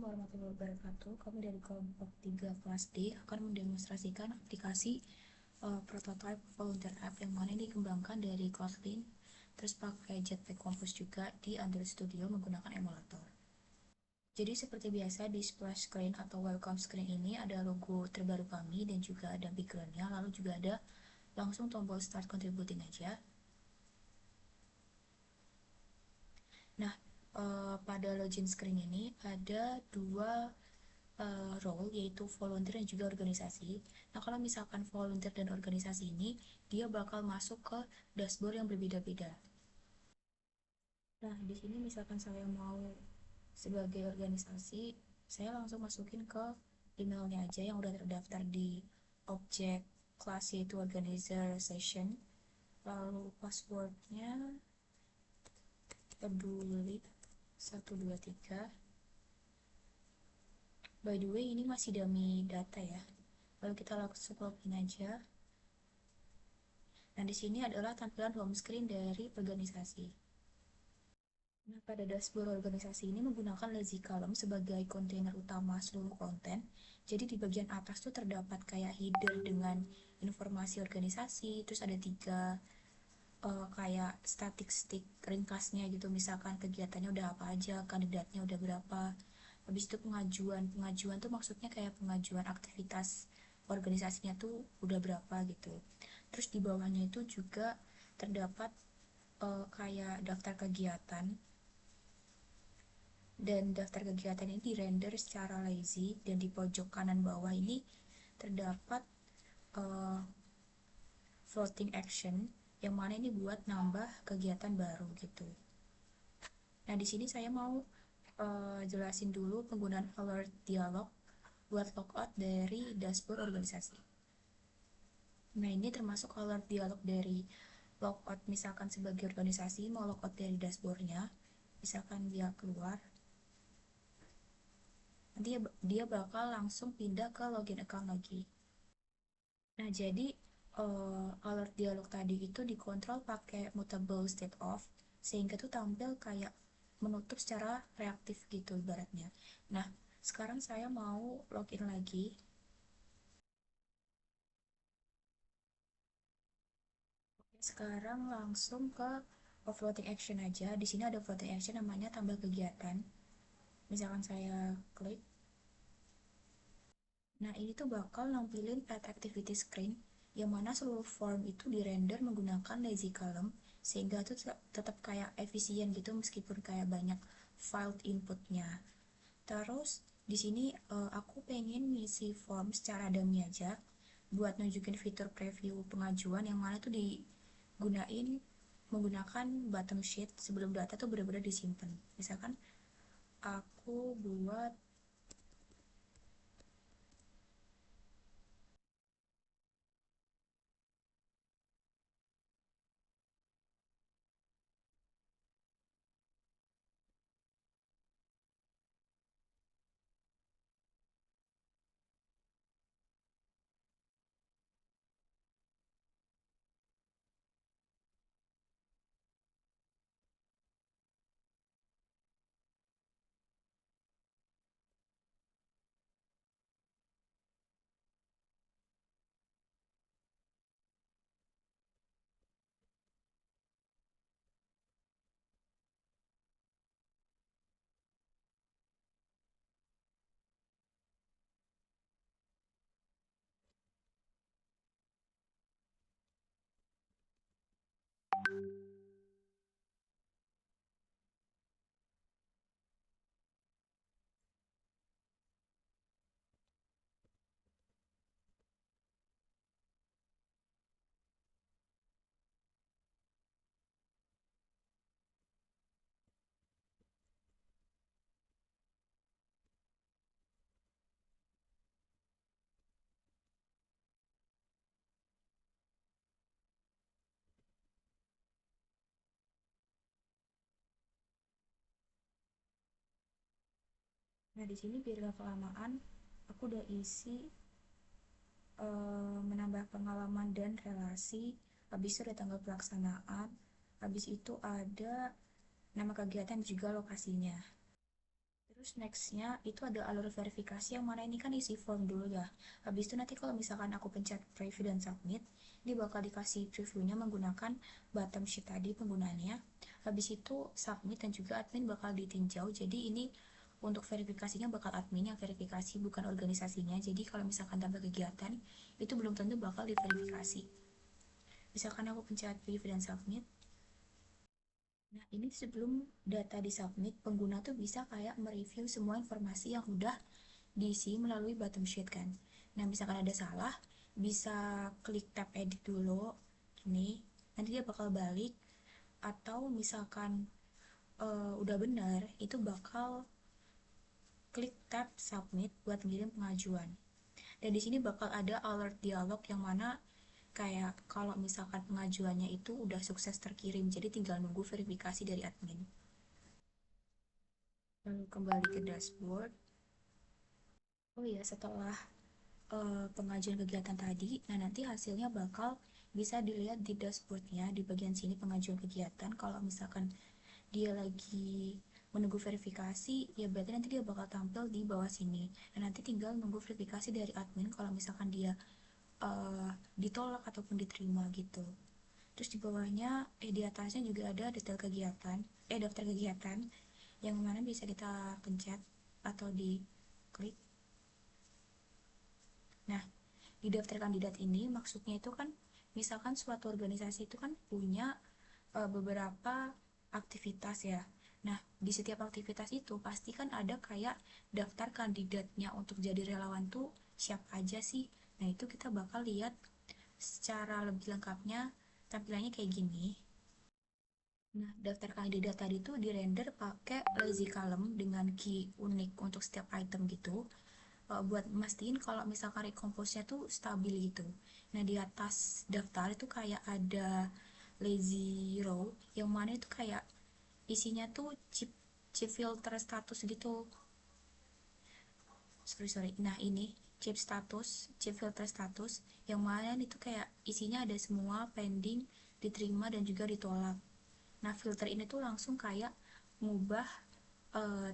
warahmatullahi wabarakatuh. Kami dari kelompok 3 kelas D akan mendemonstrasikan aplikasi prototype volunteer app yang mana dikembangkan dari Kotlin, terus pakai Jetpack Compose juga di Android Studio menggunakan emulator. Jadi seperti biasa di splash screen atau welcome screen ini ada logo terbaru kami dan juga ada backgroundnya, lalu juga ada langsung tombol start contributing aja. Nah, pada login screen ini ada dua role, yaitu volunteer dan juga organisasi. Nah, kalau misalkan volunteer dan organisasi ini, dia bakal masuk ke dashboard yang berbeda-beda. Nah, di sini misalkan saya mau sebagai organisasi, saya langsung masukin ke emailnya aja yang udah terdaftar di objek kelas, yaitu organizer session. Lalu passwordnya peduli 123. By the way, ini masih dummy data ya. Lalu kita langsung login aja. Nah, di sini adalah tampilan home screen dari organisasi. Nah, pada dashboard organisasi ini menggunakan lazy column sebagai kontainer utama seluruh konten. Jadi di bagian atas tuh terdapat kayak header dengan informasi organisasi, terus ada tiga kayak statistik ringkasnya gitu, misalkan kegiatannya udah apa aja, kandidatnya udah berapa. Habis itu pengajuan tuh maksudnya kayak pengajuan aktivitas organisasinya tuh udah berapa gitu. Terus di bawahnya itu juga terdapat kayak daftar kegiatan, dan daftar kegiatan ini dirender secara lazy, dan di pojok kanan bawah ini terdapat uh, floating action yang mana ini buat nambah kegiatan baru gitu. Nah, di sini saya mau jelasin dulu penggunaan alert dialog buat logout dari dashboard organisasi. Nah, ini termasuk alert dialog dari logout, misalkan sebagai organisasi mau logout dari dashboardnya, misalkan dia keluar, nanti dia bakal langsung pindah ke login account lagi. Nah, jadi alert dialog tadi itu dikontrol pakai mutable state of, sehingga tuh tampil kayak menutup secara reaktif gitu ibaratnya. Nah, sekarang saya mau login lagi. Sekarang langsung ke floating action aja. Di sini ada floating action namanya tambah kegiatan. Misalkan saya klik. Nah, ini tuh bakal nampilin add activity screen yang mana seluruh form itu dirender menggunakan lazy column, sehingga itu tetap kayak efisien gitu meskipun kayak banyak file inputnya. Terus di sini aku pengen ngisi form secara dummy aja buat nunjukin fitur preview pengajuan yang mana tuh digunain menggunakan bottom sheet sebelum data tuh benar-benar disimpan. Misalkan aku buat. Nah, di sini biar gak kelamaan, aku udah isi menambah pengalaman dan relasi, habis itu ada tanggal pelaksanaan, habis itu ada nama kegiatan juga lokasinya. Terus nextnya itu ada alur verifikasi yang mana ini kan isi form dulu ya. Habis itu nanti kalau misalkan aku pencet preview dan submit, ini bakal dikasih previewnya menggunakan bottom sheet tadi penggunaannya. Habis itu submit dan juga admin bakal ditinjau. Jadi ini untuk verifikasinya bakal admin yang verifikasi bukan organisasinya. Jadi kalau misalkan tambah kegiatan itu belum tentu bakal diverifikasi. Misalkan aku pencet preview dan submit. Nah, ini sebelum data disubmit, pengguna tuh bisa kayak mereview semua informasi yang udah diisi melalui bottom sheet kan. Nah, misalkan ada salah, bisa klik tab edit dulu, ini, nanti dia bakal balik, atau misalkan udah benar, itu bakal klik tab submit buat ngirim pengajuan. Dan di sini bakal ada alert dialog yang mana kayak kalau misalkan pengajuannya itu udah sukses terkirim, jadi tinggal nunggu verifikasi dari admin. Lalu kembali ke dashboard. Oh iya, setelah pengajuan kegiatan tadi, nah nanti hasilnya bakal bisa dilihat di dashboardnya di bagian sini pengajuan kegiatan. Kalau misalkan dia lagi menunggu verifikasi, ya berarti nanti dia bakal tampil di bawah sini. Dan nanti tinggal nunggu verifikasi dari admin kalau misalkan dia ditolak ataupun diterima gitu. Terus di bawahnya, di atasnya juga ada detail kegiatan, daftar kegiatan yang mana bisa kita pencet atau diklik. Nah, di daftar kandidat ini maksudnya itu kan misalkan suatu organisasi itu kan punya beberapa aktivitas ya. Nah, di setiap aktivitas itu pasti kan ada kayak daftar kandidatnya untuk jadi relawan tuh siapa aja sih. Nah, itu kita bakal lihat secara lebih lengkapnya tampilannya kayak gini. Nah, daftar kandidat tadi tuh dirender pakai lazy column dengan key unik untuk setiap item gitu. Buat mastiin kalau misalkan recompose-nya tuh stabil gitu. Nah, di atas daftar itu kayak ada lazy row yang mana itu kayak isinya tuh chip filter status gitu. Sorry. Nah, ini chip filter status yang mana itu kayak isinya ada semua pending, diterima dan juga ditolak. Nah, filter ini tuh langsung kayak ngubah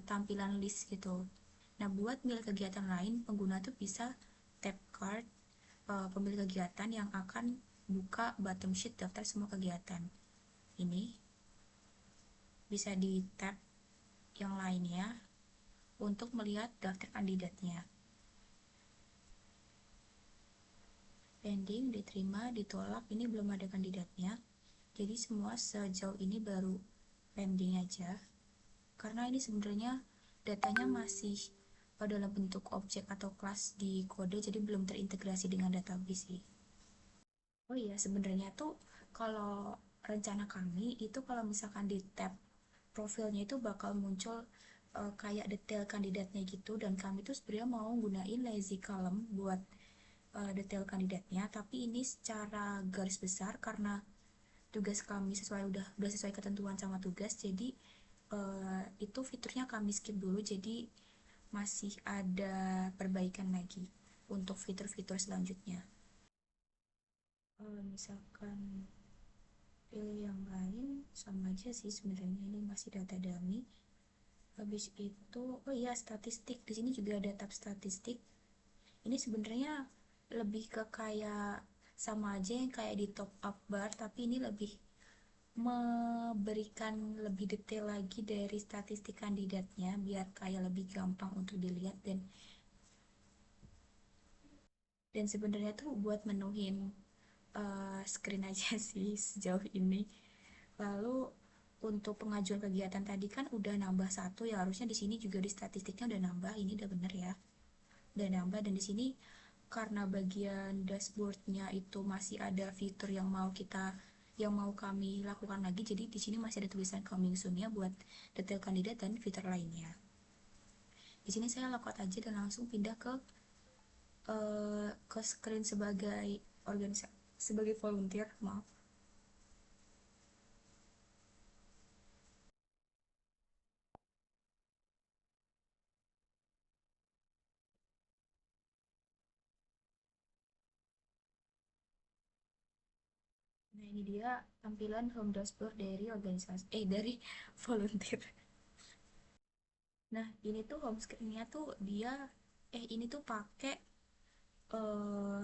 tampilan list gitu. Nah, buat milih kegiatan lain, pengguna tuh bisa tap card pemilih kegiatan yang akan buka bottom sheet daftar semua kegiatan. Ini bisa di tab yang lainnya untuk melihat daftar kandidatnya. Pending, diterima, ditolak, ini belum ada kandidatnya. Jadi semua sejauh ini baru pending aja. Karena ini sebenarnya datanya masih dalam bentuk objek atau kelas di kode, jadi belum terintegrasi dengan database sih. Oh iya, sebenarnya tuh kalau rencana kami itu kalau misalkan di tab profilnya itu bakal muncul kayak detail kandidatnya gitu, dan kami tuh sebenarnya mau gunain lazy column buat detail kandidatnya, tapi ini secara garis besar karena tugas kami udah sesuai ketentuan sama tugas, jadi itu fiturnya kami skip dulu, jadi masih ada perbaikan lagi untuk fitur-fitur selanjutnya. Kalau misalkan pilih yang lain sama aja sih sebenarnya, ini masih data dummy. Habis itu, oh iya, statistik. Di sini juga ada tab statistik. Ini sebenarnya lebih ke kayak sama aja yang kayak di top up bar, tapi ini lebih memberikan lebih detail lagi dari statistik kandidatnya biar kayak lebih gampang untuk dilihat, dan sebenarnya tuh buat menuhin screen aja sih sejauh ini. Lalu untuk pengajuan kegiatan tadi kan udah nambah satu ya, harusnya di sini juga di statistiknya udah nambah, ini udah bener ya, udah nambah. Dan di sini karena bagian dashboardnya itu masih ada fitur yang mau kami lakukan lagi, jadi di sini masih ada tulisan coming soon-nya buat detail kandidat dan fitur lainnya. Di sini saya lockout aja dan langsung pindah ke screen sebagai sebagai volunteer, maaf. Nah, ini dia tampilan home dashboard dari dari volunteer. Nah, ini tuh home screen-nya tuh dia ini tuh pakai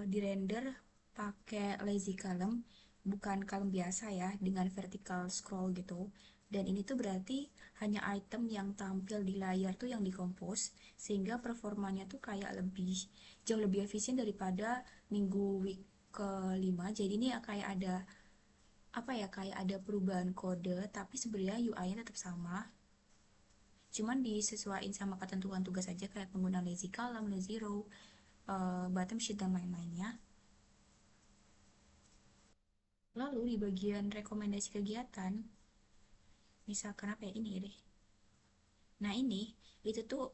di render pakai lazy column, bukan column biasa ya dengan vertical scroll gitu. Dan ini tuh berarti hanya item yang tampil di layar tuh yang dikompos, sehingga performanya tuh kayak jauh lebih efisien daripada minggu week kelima. Jadi ini ya kayak ada apa ya, kayak ada perubahan kode tapi sebenarnya UI-nya tetap sama, cuman disesuaikan sama ketentuan tugas aja kayak penggunaan lazy column, lazy row, bottom sheet dan lain-lainnya. Lalu di bagian rekomendasi kegiatan, misalkan apa ya, ini deh. Nah ini itu tuh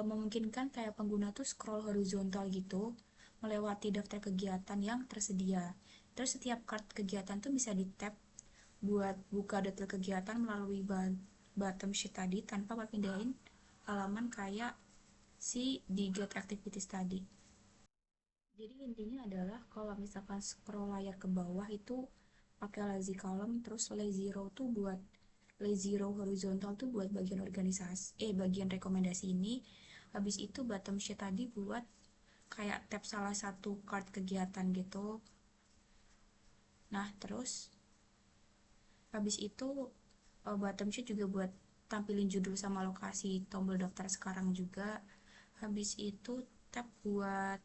memungkinkan kayak pengguna tuh scroll horizontal gitu melewati daftar kegiatan yang tersedia. Terus setiap card kegiatan tuh bisa di tap buat buka detail kegiatan melalui bottom sheet tadi tanpa pindahin halaman kayak si di get activities tadi. Jadi intinya adalah kalau misalkan scroll layar ke bawah itu pakai lazy column, terus lazy row tuh buat lazy row horizontal tuh buat bagian organisasi, bagian rekomendasi ini. Habis itu bottom sheet tadi buat kayak tab salah satu card kegiatan gitu. Nah, terus habis itu bottom sheet juga buat tampilin judul sama lokasi tombol daftar sekarang juga. Habis itu tab buat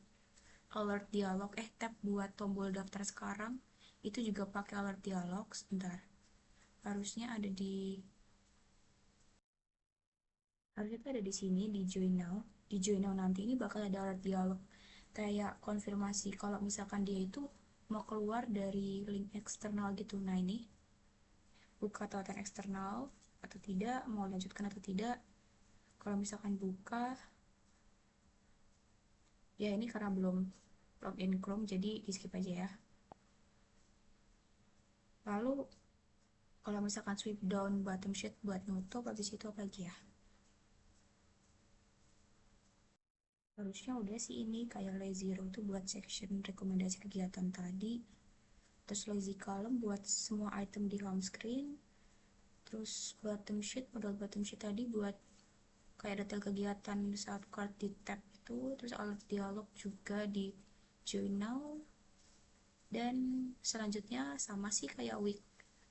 alert dialog, tab buat tombol daftar sekarang itu juga pakai alert dialog. Sebentar, harusnya ada di sini di join now. Di join now nanti ini bakal ada alert dialog kayak konfirmasi kalau misalkan dia itu mau keluar dari link eksternal gitu. Nah ini buka tautan eksternal atau tidak, mau lanjutkan atau tidak. Kalau misalkan buka, ya ini karena belum login Chrome jadi di skip aja ya. Lalu kalau misalkan swipe down bottom sheet buat nutup, habis itu apa lagi ya, harusnya udah sih. Ini kayak lazy row tuh buat section rekomendasi kegiatan tadi, terus lazy column buat semua item di home screen, terus bottom sheet, modal bottom sheet tadi buat kayak detail kegiatan saat card di tab itu, terus alert dialog juga di join now. Dan selanjutnya sama sih kayak week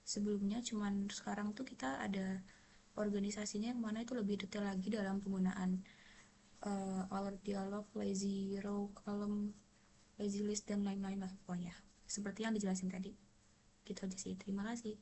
sebelumnya, cuman sekarang tuh kita ada organisasinya yang mana itu lebih detail lagi dalam penggunaan alert dialog, lazy row, column, lazy list dan lain-lain lah pokoknya. Seperti yang dijelasin tadi. Gitu aja sih. Terima kasih.